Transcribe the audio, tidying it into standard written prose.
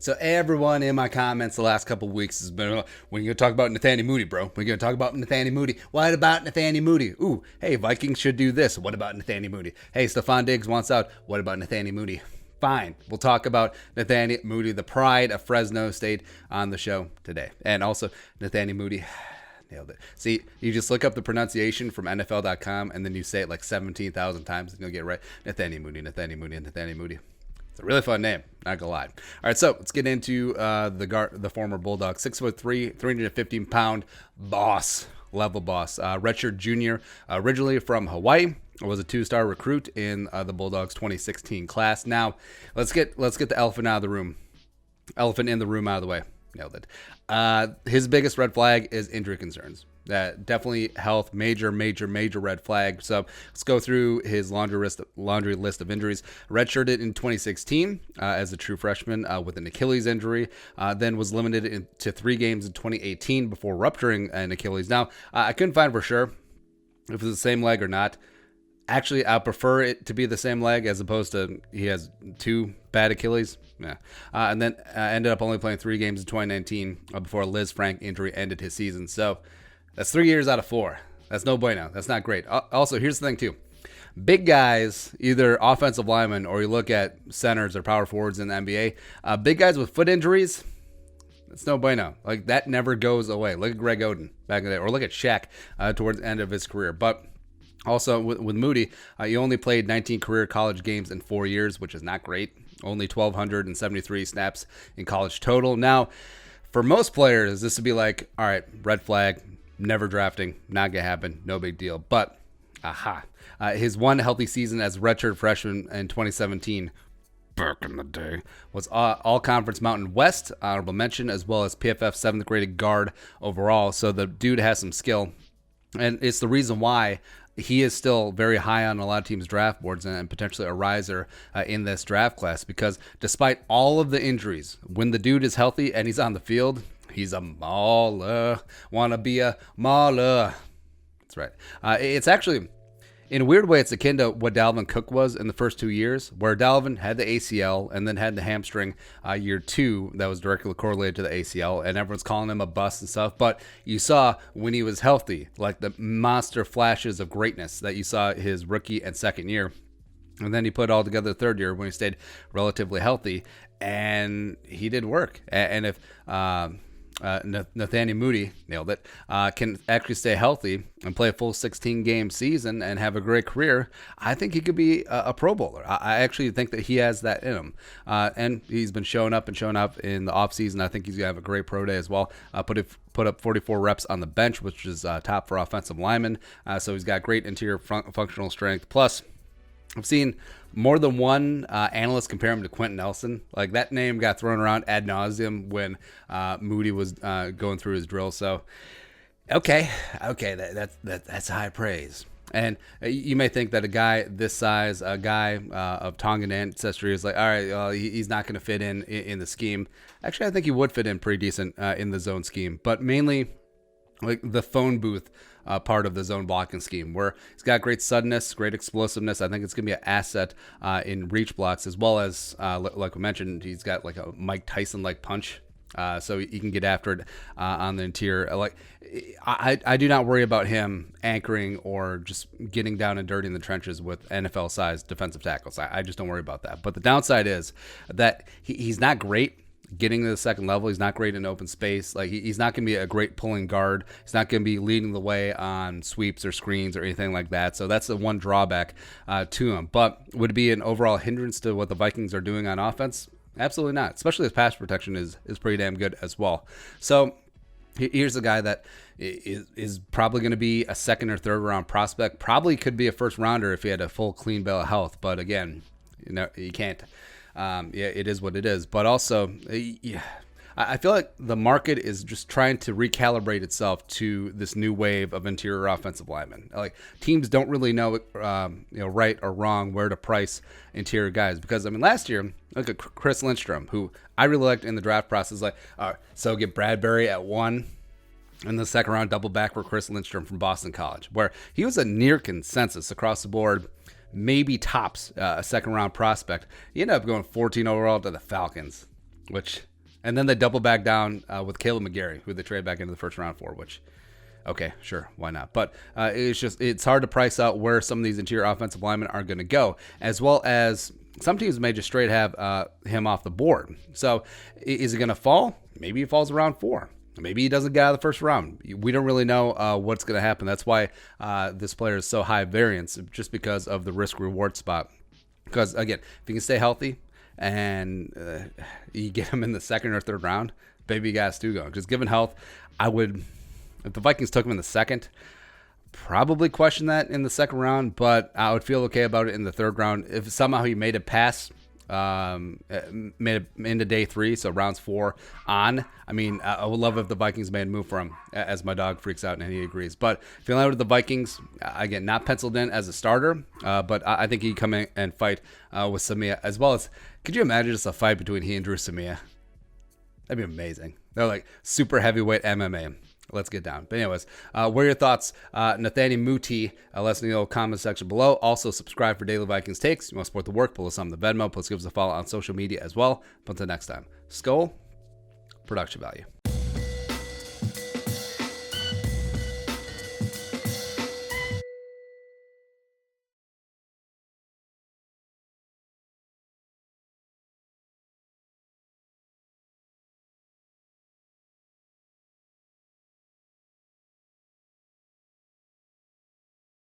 So everyone in my comments the last couple of weeks has been, when you going to talk about Netane Muti, bro? When you going to talk about Netane Muti? What about Netane Muti? Ooh, hey, Vikings should do this. What about Netane Muti? Hey, Stephon Diggs wants out. What about Netane Muti? Fine. We'll talk about Netane Muti, the pride of Fresno State, on the show today. And also, Netane Muti, nailed it. See, you just look up the pronunciation from NFL.com, and then you say it like 17,000 times, and you'll get it right. Netane Muti, Netane Muti, Netane Muti. It's a really fun name, not gonna lie. All right, so let's get into the former Bulldog, 6'3", 315-pound level boss, redshirt junior, originally from Hawaii. Was a 2-star recruit in the Bulldogs 2016 class. Now, let's get the elephant in the room out of the way. Nailed it. His biggest red flag is injury concerns. Definitely health, major red flag. So let's go through his laundry list of injuries. Redshirted in 2016 as a true freshman with an Achilles injury. Then was limited to 3 games in 2018 before rupturing an Achilles. Now, I couldn't find for sure if it was the same leg or not. Actually, I prefer it to be the same leg as opposed to he has 2 bad Achilles. Yeah. And then ended up only playing 3 games in 2019 before a Liz Frank injury ended his season. So that's 3 years out of 4. That's no bueno. That's not great. Also, here's the thing, too. Big guys, either offensive linemen or you look at centers or power forwards in the NBA, big guys with foot injuries, it's no bueno. Like, that never goes away. Look at Greg Oden back in the day, or look at Shaq towards the end of his career. But also, with Muti, he only played 19 career college games in 4 years, which is not great. Only 1,273 snaps in college total. Now, for most players, this would be like, all right, red flag, never drafting, not going to happen, no big deal. But, his one healthy season as redshirt freshman in 2017, back in the day, was all-conference Mountain West, honorable mention, as well as PFF 7th graded guard overall. So the dude has some skill. And it's the reason why he is still very high on a lot of teams' draft boards and potentially a riser in this draft class, because despite all of the injuries, when the dude is healthy and he's on the field, he's a mauler. Wanna be a mauler. That's right. It's actually, in a weird way, it's akin to what Dalvin Cook was in the first 2 years, where Dalvin had the ACL and then had the hamstring year 2 that was directly correlated to the ACL, and everyone's calling him a bust and stuff. But you saw when he was healthy, like the monster flashes of greatness that you saw his rookie and second year. And then he put it all together the third year when he stayed relatively healthy, and he did work. And if Netane Muti, nailed it, can actually stay healthy and play a full 16-game season and have a great career, I think he could be a Pro Bowler. I actually think that he has that in him. And he's been showing up in the offseason. I think he's going to have a great pro day as well. Put up 44 reps on the bench, which is top for offensive linemen. So he's got great interior functional strength. Plus, I've seen more than one analyst compare him to Quentin Nelson. Like, that name got thrown around ad nauseum when Muti was going through his drill. So, okay, that's high praise. And you may think that a guy this size, a guy of Tongan ancestry, is like, all right, he's not going to fit in the scheme. Actually, I think he would fit in pretty decent in the zone scheme, but mainly like the phone booth part of the zone blocking scheme, where he's got great suddenness, great explosiveness. I think it's going to be an asset in reach blocks, as well as, like we mentioned, he's got like a Mike Tyson-like punch, so he can get after it on the interior. Like, I do not worry about him anchoring or just getting down and dirty in the trenches with NFL-sized defensive tackles. I just don't worry about that. But the downside is that he's not great getting to the second level. He's not great in open space. Like, he's not going to be a great pulling guard. He's not going to be leading the way on sweeps or screens or anything like that. So that's the one drawback to him. But would it be an overall hindrance to what the Vikings are doing on offense? Absolutely not. Especially his pass protection is pretty damn good as well. So here's a guy that is probably going to be a second or third round prospect. Probably could be a first rounder if he had a full clean bill of health. But again, you can't. It is what it is. But also, I feel like the market is just trying to recalibrate itself to this new wave of interior offensive linemen. Like, teams don't really know, right or wrong where to price interior guys. Because, I mean, last year, look at Chris Lindstrom, who I really liked in the draft process. Like, so get Bradbury at 1. In the second round, double back for Chris Lindstrom from Boston College, where he was a near consensus across the board, maybe tops a second round prospect. He ended up going 14 overall to the Falcons, which And then they double back down with Caleb McGarry, who they trade back into the first round for, which, okay, sure, why not? But it's hard to price out where some of these interior offensive linemen are going to go, as well as some teams may just straight have him off the board. So is it going to fall? Maybe he falls around 4. Maybe he doesn't get out of the first round. We don't really know what's going to happen. That's why this player is so high variance, just because of the risk-reward spot. Because, again, if he can stay healthy and you get him in the second or third round, baby got Stu going. Because given health, I would, if the Vikings took him in the second, probably question that in the second round, but I would feel okay about it in the third round. If somehow he made it past, made it into day 3, so rounds 4 on, I mean, I would love if the Vikings made a move for him, as my dog freaks out and he agrees. But if you land with the Vikings, again, not penciled in as a starter, but I think he'd come in and fight with Samia, as well as, could you imagine just a fight between he and Drew Samia? That'd be amazing. They're like super heavyweight MMA. Let's get down. But anyways, what are your thoughts? Netane Muti, let us know in the comment section below. Also, subscribe for daily Vikings takes. You want to support the work, pull us on the Venmo, plus give us a follow on social media as well. But until next time, Skull, production value.